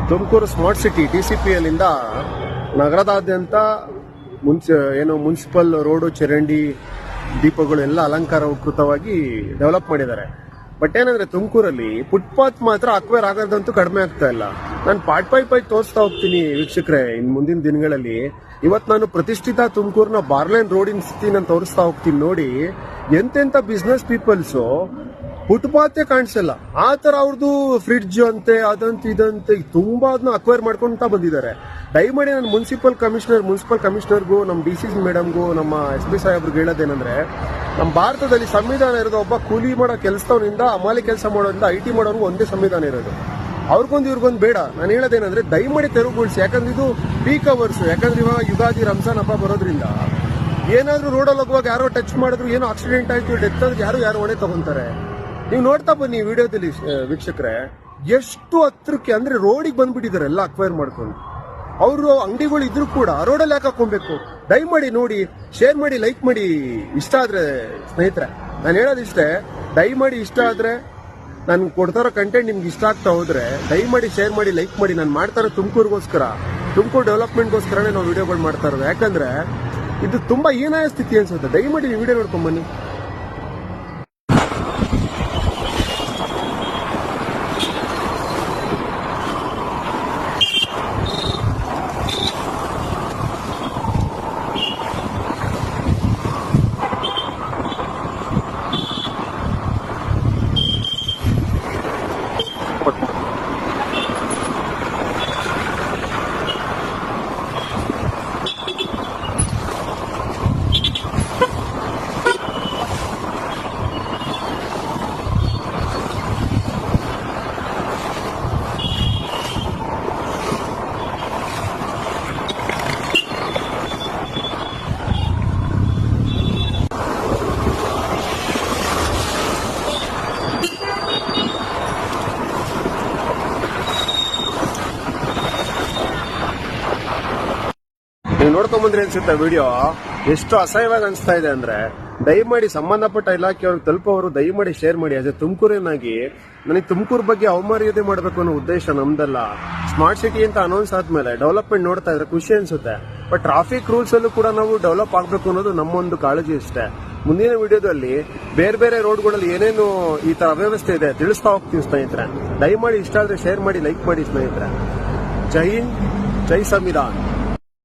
Tumakuru smart city TCPL ನಗರದಾದ್ಯಂತ municipal road, ಚರಂಡಿ, ದೀಪಗಳು ಎಲ್ಲ ಅಲಂಕಾರಕೃತವಾಗಿ ಡೆವಲಪ್ ಮಾಡಿದ್ದಾರೆ. ಬಟ್ ಏನಂದ್ರೆ ತುಮಕೂರಲ್ಲಿ ಫುಟ್ಪಾತ್ ಮಾತ್ರ ಅಕ್ವೈರ್ ಆಗೋದಂತೂ ಕಡಿಮೆ ಆಗ್ತಾ ಇಲ್ಲ. ನಾನು ಪಾರ್ಟ್ ಬೈ ತೋರಿಸ್ತಾ ಹೋಗ್ತೀನಿ ವೀಕ್ಷಕರೇ. ಇನ್ನು ಮುಂದಿನ ದಿನಗಳಲ್ಲಿ ಇವತ್ತು ನಾನು ಪ್ರತಿಷ್ಠಿತ ತುಮಕೂರಿನ ಬಾರ್ಲೈನ್ ರೋಡಿನ ಸ್ಥಿತಿ ನಾನು ತೋರಿಸ್ತಾ ಹೋಗ್ತೀನಿ. ನೋಡಿ, ಎಂತೆಂತ ಬಿಸ್ನೆಸ್ ಪೀಪಲ್ಸು ಫುಟ್ಪಾತೆ ಕಾಣಿಸಲ್ಲ, ಆ ತರ ಅವ್ರದ್ದು ಫ್ರಿಡ್ಜ್ ಅಂತೆ, ಅದಂತೆ ಇದಂತೆ ತುಂಬಾ ಅದನ್ನ ಅಕ್ವೈರ್ ಮಾಡ್ಕೊಂತ ಬಂದಿದ್ದಾರೆ. ದಯಮಾಡಿ ನಾನು ಮುನ್ಸಿಪಲ್ ಕಮಿಷನರ್ಗೂ, ನಮ್ಮ DC ಮೇಡಮ್ಗೂ, ನಮ್ಮ SP ಸಾಹೇಬ್ರಿಗೆ ಹೇಳೋದೇನಂದ್ರೆ, ನಮ್ಮ ಭಾರತದಲ್ಲಿ ಸಂವಿಧಾನ ಇರೋದು ಒಬ್ಬ ಕೂಲಿ ಮಾಡೋ ಕೆಲಸದವನಿಂದ, ಅಮಾಲಿ ಕೆಲಸ ಮಾಡೋದ್ರಿಂದ IT ಮಾಡೋರ್ಗೂ ಒಂದೇ ಸಂವಿಧಾನ ಇರೋದು. ಅವ್ರಿಗೊಂದು ಇವ್ರಿಗೊಂದು ಬೇಡ. ನಾನು ಹೇಳೋದೇನಂದ್ರೆ, ದಯಮಾಡಿ ತೆರವುಗೊಳಿಸಿ. ಯಾಕಂದ್ರೆ ಇದು ಪೀಕ್ ಅವರ್ಸ್. ಯಾಕಂದ್ರೆ ಇವಾಗ ಯುಗಾದಿ, ರಂಜಾನ್ ಹಬ್ಬ ಬರೋದ್ರಿಂದ ಏನಾದ್ರೂ ರೋಡಲ್ಲಿ ಹೋಗುವಾಗ ಯಾರೋ ಟಚ್ ಮಾಡಿದ್ರು, ಏನೋ ಆಕ್ಸಿಡೆಂಟ್ ಆಯ್ತು, ಡೆತ್ ಆದ್ರೆ ಯಾರು ಹೊಣೆ ತಗೊಂತಾರೆ. ನೀವು ನೋಡ್ತಾ ಬನ್ನಿ ವಿಡಿಯೋದಲ್ಲಿ ವೀಕ್ಷಕರೇ, ಎಷ್ಟು ಹತ್ರಕ್ಕೆ ಅಂದ್ರೆ ರೋಡಿಗೆ ಬಂದ್ಬಿಟ್ಟಿದ್ದಾರೆ ಎಲ್ಲ ಅಕ್ವೈರ್ ಮಾಡ್ಕೊಂಡು. ಅವರು ಅಂಗಡಿಗಳು ಇದ್ರು ಕೂಡ ರೋಡಲ್ಲಿ ಯಾಕೆ ಹಾಕೊಬೇಕು? ದಯಮಾಡಿ ನೋಡಿ, ಶೇರ್ ಮಾಡಿ, ಲೈಕ್ ಮಾಡಿ. ಇಷ್ಟ ಆದ್ರೆ ಸ್ನೇಹಿತರೆ, ನಾನು ಹೇಳೋದಿಷ್ಟೇ, ದಯಮಾಡಿ ಇಷ್ಟ ಆದ್ರೆ, ನಾನು ಕೊಡ್ತಾರೋ ಕಂಟೆಂಟ್ ನಿಮ್ಗೆ ಇಷ್ಟ ಆಗ್ತಾ ಹೋದ್ರೆ ದಯಮಾಡಿ ಶೇರ್ ಮಾಡಿ, ಲೈಕ್ ಮಾಡಿ. ನಾನು ಮಾಡ್ತಾ ಇರೋ ತುಮಕೂರು ಡೆವಲಪ್ಮೆಂಟ್ಗೋಸ್ಕರನೇ ನಾವು ವಿಡಿಯೋಗಳು ಮಾಡ್ತಾ ಇರೋದು. ಯಾಕಂದ್ರೆ ಇದು ತುಂಬಾ ಹೀನಾಯ ಸ್ಥಿತಿ ಅನ್ಸುತ್ತೆ. ದಯಮಾಡಿ ನೀವು ವಿಡಿಯೋ ನೋಡ್ಕೊಂಡ್ ಬನ್ನಿ. ನೀವು ನೋಡ್ಕೊಂಬಂದ್ರೆ ಅನ್ಸುತ್ತೆ ವಿಡಿಯೋ ಎಷ್ಟು ಅಸಹ್ಯವಾಗಿ ಅನಿಸ್ತಾ ಇದೆ ಅಂದ್ರೆ, ದಯಮಾಡಿ ಸಂಬಂಧಪಟ್ಟ ಇಲಾಖೆಯವ್ರಿಗೆ ತಲುಪೋರು ದಯಮಾಡಿ ಶೇರ್ ಮಾಡಿ. ಅದೇ ತುಮಕೂರಿನಾಗಿ ನನಗೆ ತುಮಕೂರು ಬಗ್ಗೆ ಅವಮರ್ಯಾದೆ ಮಾಡಬೇಕು ಅನ್ನೋ ಉದ್ದೇಶ ನಮ್ದಲ್ಲ. ಸ್ಮಾರ್ಟ್ ಸಿಟಿ ಅಂತ ಅನೌನ್ಸ್ ಆದ್ಮೇಲೆ ಡೆವಲಪ್ಮೆಂಟ್ ನೋಡ್ತಾ ಇದ್ರೆ ಖುಷಿ ಅನ್ಸುತ್ತೆ. ಬಟ್ ಟ್ರಾಫಿಕ್ ರೂಲ್ಸ್ ಅಲ್ಲೂ ಕೂಡ ನಾವು ಡೆವಲಪ್ ಆಗ್ಬೇಕು ಅನ್ನೋದು ನಮ್ಮೊಂದು ಕಾಳಜಿ ಅಷ್ಟೇ. ಮುಂದಿನ ವಿಡಿಯೋದಲ್ಲಿ ಬೇರೆ ರೋಡ್ಗಳಲ್ಲಿ ಏನೇನು ಈ ತರ ಅವ್ಯವಸ್ಥೆ ಇದೆ ತಿಳಿಸ್ತಾ ಹೋಗ್ತೀವಿ ಸ್ನೇಹಿತರೆ. ದಯಮಾಡಿ ಇಷ್ಟ ಆದ್ರೆ ಶೇರ್ ಮಾಡಿ, ಲೈಕ್ ಮಾಡಿ ಸ್ನೇಹಿತರೆ. ಜೈ ಹಿಂದ್, ಜೈ ಸಂವಿಧಾನ್.